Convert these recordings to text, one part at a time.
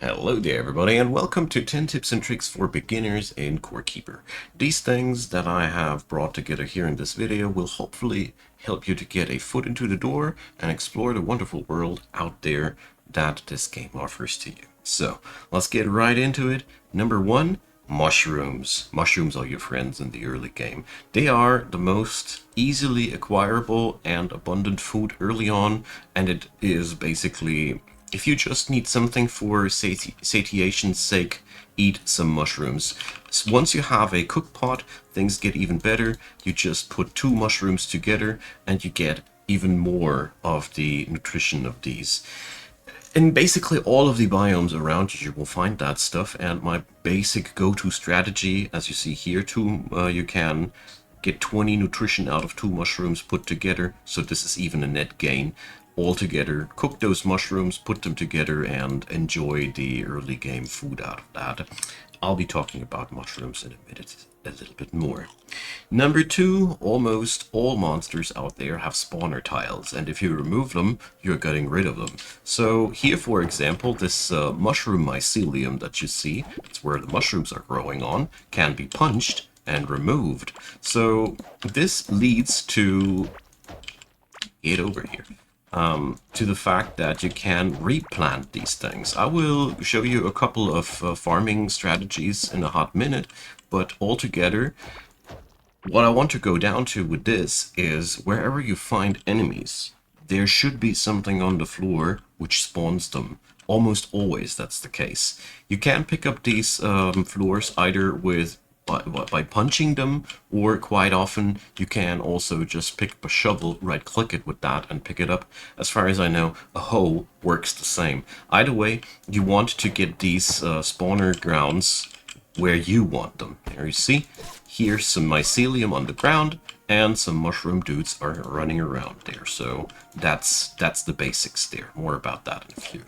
Hello there everybody, and welcome to 10 tips and tricks for beginners in Core Keeper. These things that I have brought together here in this video will hopefully help you to get a foot into the door and explore the wonderful world out there that this game offers to you. So let's get right into it. Number one, mushrooms. Mushrooms are your friends in the early game. They are the most easily acquirable and abundant food early on, and it is basically, if you just need something for satiation's sake, eat some mushrooms. So once you have a cook pot, things get even better. You just put two mushrooms together and you get even more of the nutrition of these. In basically all of the biomes around you, you will find that stuff, and my basic go-to strategy, as you see here too, you can get 20 nutrition out of two mushrooms put together, so this is even a net gain. All together, cook those mushrooms, put them together, and enjoy the early game food out of that. I'll be talking about mushrooms in a minute a little bit more. Number two, almost all monsters out there have spawner tiles, and if you remove them, you're getting rid of them. So here, for example, this mushroom mycelium that you see, it's where the mushrooms are growing on, can be punched and removed. So this leads to, get over here, to the fact that you can replant these things. I will show you a couple of farming strategies in a hot minute, but altogether, what I want to go down to with this is wherever you find enemies, there should be something on the floor which spawns them. Almost always that's the case. You can pick up these floors either with by punching them, or quite often you can also just pick up a shovel, right click it with that and pick it up. As far as I know, a hoe works the same. Either way, you want to get these spawner grounds where you want them. There you see, here's some mycelium on the ground and some mushroom dudes are running around there. So that's the basics there. More about that in a few.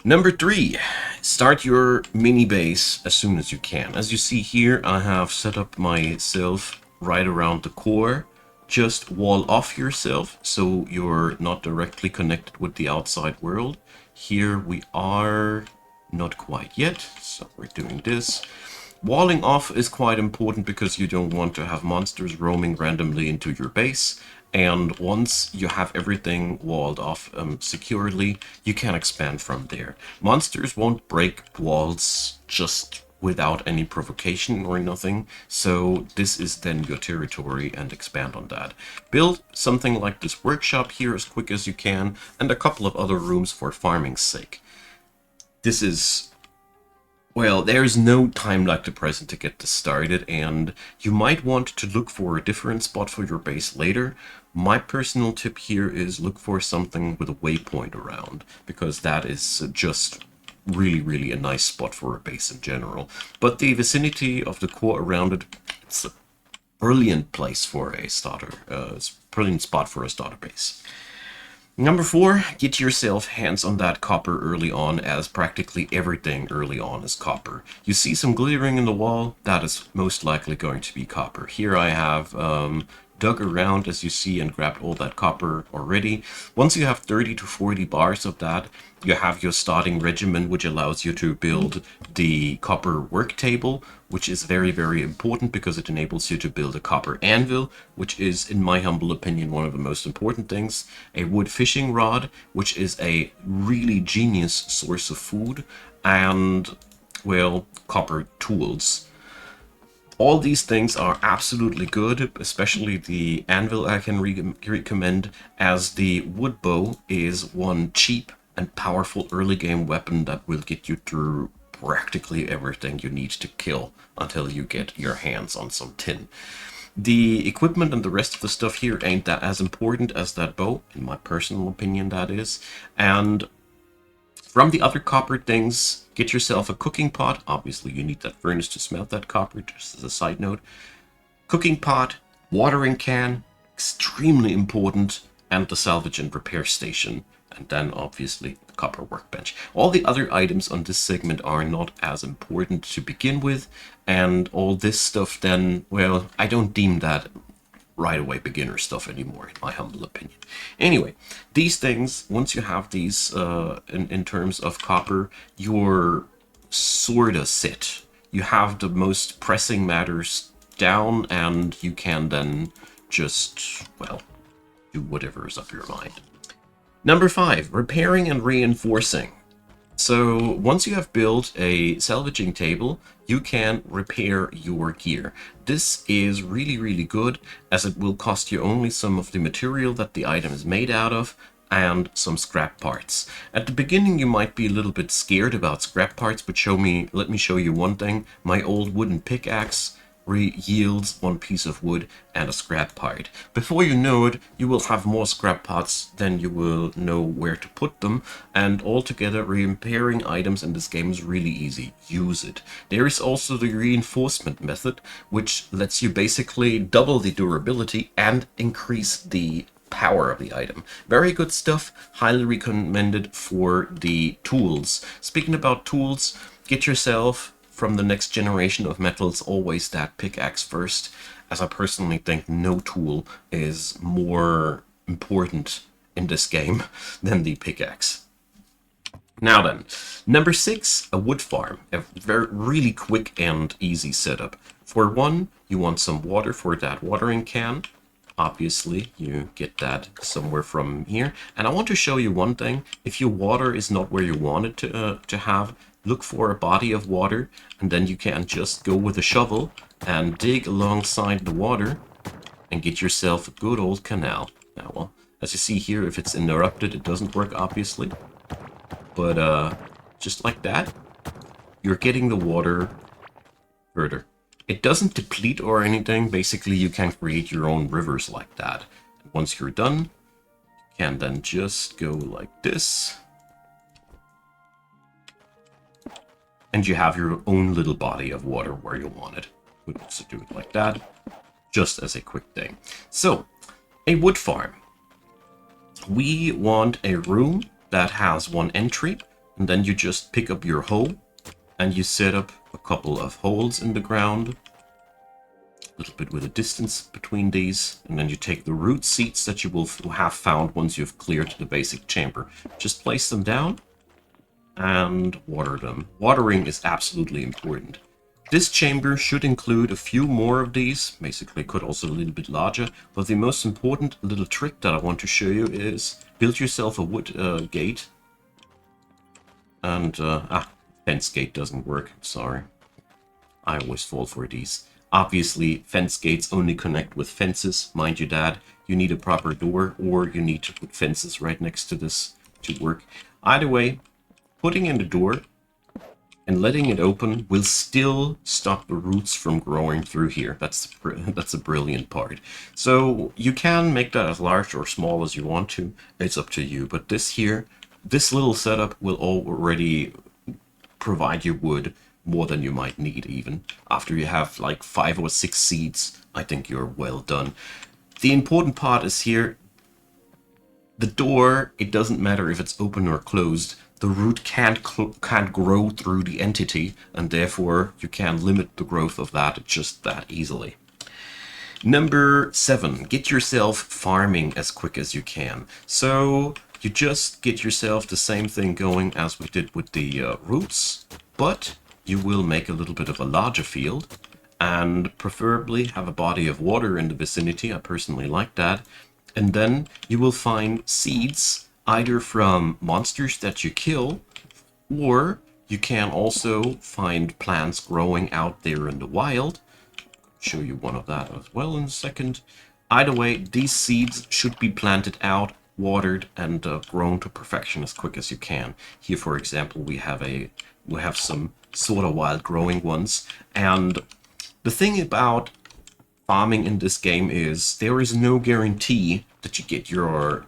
Number three, start your mini base as soon as you can. As you see here, I have set up myself right around the core. Just wall off yourself so you're not directly connected with the outside world. Here we are, not quite yet, so we're doing this. Walling off is quite important because you don't want to have monsters roaming randomly into your base. And once you have everything walled off securely, you can expand from there. Monsters won't break walls just without any provocation or nothing, so this is then your territory and expand on that. Build something like this workshop here as quick as you can, and a couple of other rooms for farming's sake. This is, well, there's no time like the present to get this started, and you might want to look for a different spot for your base later. My personal tip here is look for something with a waypoint around, because that is just really a nice spot for a base in general. But the vicinity of the core around it, it's a brilliant place for a starter. It's a brilliant spot for a starter base. Number four, get yourself hands on that copper early on, as practically everything early on is copper. You see some glittering in the wall, that is most likely going to be copper. Here I have dug around, as you see, and grabbed all that copper already. Once you have 30 to 40 bars of that, you have your starting regimen, which allows you to build the copper work table, which is very important because it enables you to build a copper anvil, which is, in my humble opinion, one of the most important things. A wood fishing rod, which is a really genius source of food, and, well, copper tools. All these things are absolutely good, especially the anvil I can recommend, as the wood bow is one cheap and powerful early game weapon that will get you through practically everything you need to kill until you get your hands on some tin. The equipment and the rest of the stuff here ain't that as important as that bow, in my personal opinion that is. And from the other copper things, get yourself a cooking pot. Obviously, you need that furnace to smelt that copper, just as a side note. Cooking pot, watering can, extremely important, and the salvage and repair station. And then, obviously, the copper workbench. All the other items on this segment are not as important to begin with, and all this stuff then, well, I don't deem that right away beginner stuff anymore, in my humble opinion. Anyway, these things, once you have these in terms of copper, you're sorta set. You have the most pressing matters down, and you can then just, well, do whatever is up your mind. Number 5, repairing and reinforcing. So once you have built a salvaging table, you can repair your gear. This is really, really good, as it will cost you only some of the material that the item is made out of and some scrap parts. At the beginning, you might be a little bit scared about scrap parts, but let me show you one thing. My old wooden pickaxe yields one piece of wood and a scrap part. Before you know it, you will have more scrap parts than you will know where to put them, and altogether repairing items in this game is really easy. Use it. There is also the reinforcement method, which lets you basically double the durability and increase the power of the item. Very good stuff, highly recommended for the tools. Speaking about tools, get yourself, from the next generation of metals, always that pickaxe first, as I personally think no tool is more important in this game than the pickaxe. Now then, number 6, a wood farm. A really quick and easy setup. For one, you want some water for that watering can. Obviously, you get that somewhere from here. And I want to show you one thing. If your water is not where you want it to have, look for a body of water, and then you can just go with a shovel and dig alongside the water and get yourself a good old canal. Now, well, as you see here, if it's interrupted, it doesn't work, obviously. But just like that, you're getting the water further. It doesn't deplete or anything. Basically, you can create your own rivers like that. And once you're done, you can then just go like this. And you have your own little body of water where you want it. We can also do it like that, just as a quick thing. So, a wood farm. We want a room that has one entry, and then you just pick up your hoe, and you set up a couple of holes in the ground, a little bit with a distance between these, and then you take the root seeds that you will have found once you've cleared the basic chamber. Just place them down and water them. Watering is absolutely important. This chamber should include a few more of these, basically could also a little bit larger, but the most important little trick that I want to show you is build yourself a wood gate. And, fence gate doesn't work, sorry. I always fall for these. Obviously, fence gates only connect with fences, mind you that. You need a proper door, or you need to put fences right next to this to work. Either way, putting in the door and letting it open will still stop the roots from growing through here. That's a brilliant part. So you can make that as large or small as you want to. It's up to you. But this little setup will already provide you wood more than you might need even. After you have like 5 or 6 seeds, I think you're well done. The important part is here, the door, it doesn't matter if it's open or closed. The root can't grow through the entity, and therefore you can limit the growth of that just that easily. Number 7, get yourself farming as quick as you can. So you just get yourself the same thing going as we did with the roots, but you will make a little bit of a larger field and preferably have a body of water in the vicinity. I personally like that. And then you will find seeds either from monsters that you kill, or you can also find plants growing out there in the wild. I'll show you one of that as well in a second. Either way, these seeds should be planted out, watered, and grown to perfection as quick as you can. Here, for example, we have some sort of wild growing ones. And the thing about farming in this game is there is no guarantee that you get your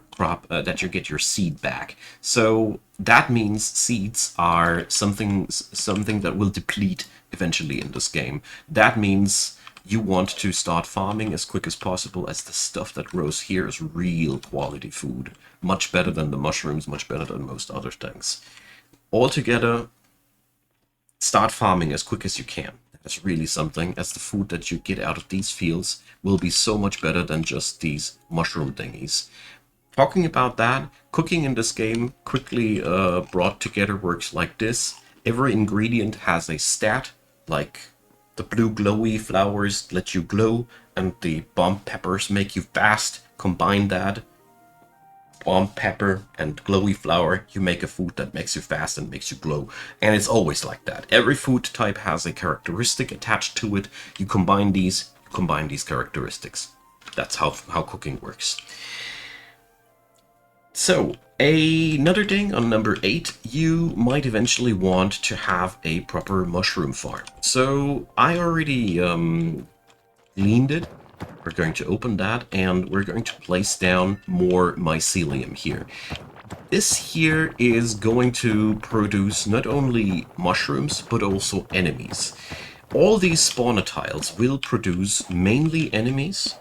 that you get your seed back. So that means seeds are something that will deplete eventually in this game. That means you want to start farming as quick as possible, as the stuff that grows here is real quality food. Much better than the mushrooms, much better than most other things. Altogether, start farming as quick as you can. That's really something, as the food that you get out of these fields will be so much better than just these mushroom thingies. Talking about that, cooking in this game quickly brought together works like this. Every ingredient has a stat, like the blue glowy flowers let you glow, and the bomb peppers make you fast. Combine that, bomb pepper and glowy flower, you make a food that makes you fast and makes you glow. And it's always like that. Every food type has a characteristic attached to it. You combine these characteristics. That's how cooking works. So, another thing on number 8, you might eventually want to have a proper mushroom farm. So, I already gleaned it. We're going to open that, and we're going to place down more mycelium here. This here is going to produce not only mushrooms, but also enemies. All these spawner tiles will produce mainly enemies.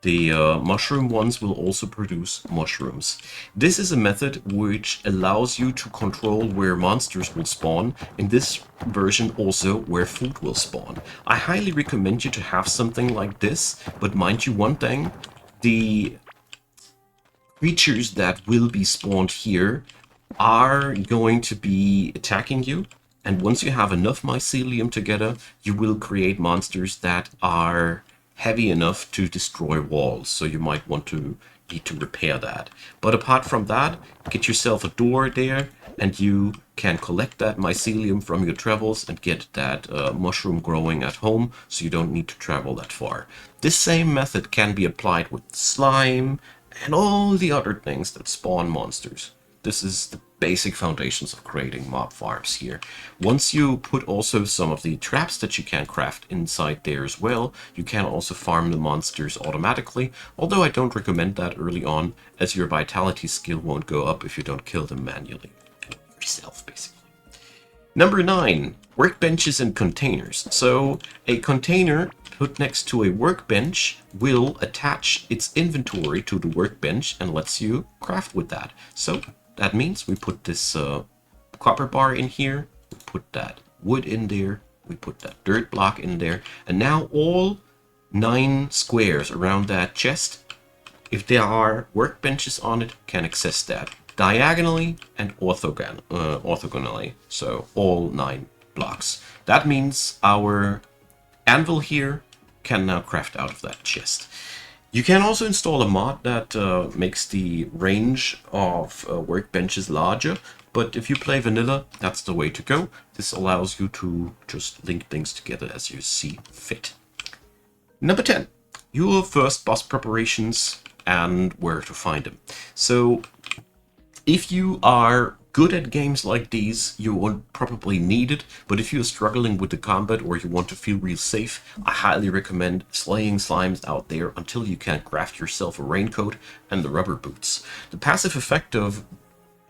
The mushroom ones will also produce mushrooms. This is a method which allows you to control where monsters will spawn, in this version also where food will spawn. I highly recommend you to have something like this, but mind you one thing, the creatures that will be spawned here are going to be attacking you. And once you have enough mycelium together, you will create monsters that are heavy enough to destroy walls. So you might need to repair that. But apart from that, get yourself a door there, and you can collect that mycelium from your travels and get that mushroom growing at home, so you don't need to travel that far. This same method can be applied with slime and all the other things that spawn monsters. This is the basic foundations of creating mob farms here. Once you put also some of the traps that you can craft inside there as well, you can also farm the monsters automatically, although I don't recommend that early on, as your vitality skill won't go up if you don't kill them manually. Yourself, basically. Number 9, workbenches and containers. So a container put next to a workbench will attach its inventory to the workbench and lets you craft with that. So that means we put this copper bar in here, we put that wood in there, we put that dirt block in there, and now all 9 squares around that chest, if there are workbenches on it, can access that diagonally and orthogonally, so all 9 blocks. That means our anvil here can now craft out of that chest. You can also install a mod that makes the range of workbenches larger, but if you play vanilla, that's the way to go. This allows you to just link things together as you see fit. Number 10, your first boss preparations and where to find them. So if you are good at games like these, you won't probably need it, but if you're struggling with the combat or you want to feel real safe, I highly recommend slaying slimes out there until you can craft yourself a raincoat and the rubber boots. The passive effect of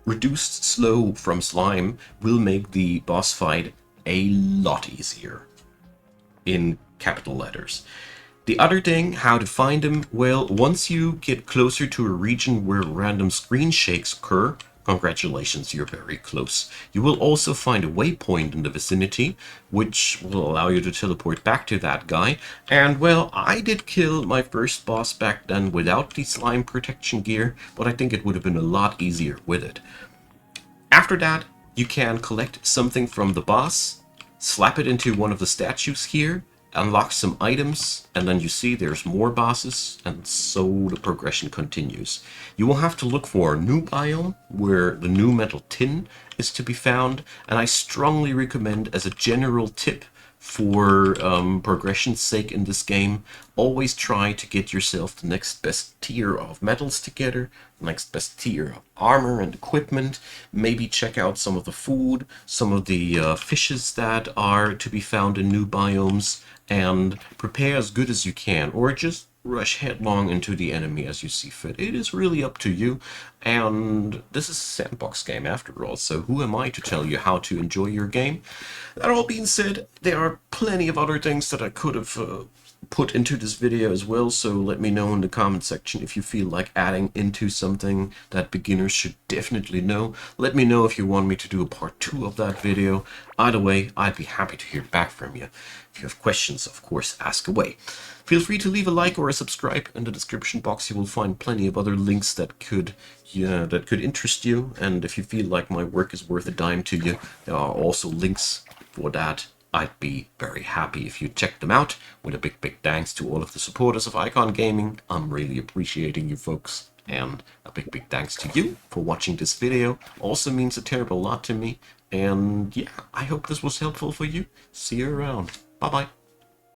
reduced slow from slime will make the boss fight a lot easier, in capital letters. The other thing, how to find them, well, once you get closer to a region where random screen shakes occur, congratulations, you're very close. You will also find a waypoint in the vicinity, which will allow you to teleport back to that guy. And, well, I did kill my first boss back then without the slime protection gear, but I think it would have been a lot easier with it. After that, you can collect something from the boss, slap it into one of the statues here, unlock some items, and then you see there's more bosses, and so the progression continues. You will have to look for a new biome where the new metal tin is to be found, and I strongly recommend, as a general tip for progression's sake in this game, always try to get yourself the next best tier of metals together, the next best tier of armor and equipment. Maybe check out some of the food, some of the fishes that are to be found in new biomes, and prepare as good as you can, or just rush headlong into the enemy as you see fit. It is really up to you, and this is a sandbox game after all, so who am I to tell you how to enjoy your game? That all being said, there are plenty of other things that I could have put into this video as well, so let me know in the comment section if you feel like adding into something that beginners should definitely know. Let me know if you want me to do a part 2 of that video. Either way, I'd be happy to hear back from you. If you have questions, of course, ask away. Feel free to leave a like or a subscribe. In the description box you will find plenty of other links that could interest you, and if you feel like my work is worth a dime to you, there are also links for that. I'd be very happy if you check them out. With a big thanks to all of the supporters of Icon Gaming. I'm really appreciating you folks. And a big thanks to you for watching this video. Also means a terrible lot to me. And yeah, I hope this was helpful for you. See you around. Bye bye.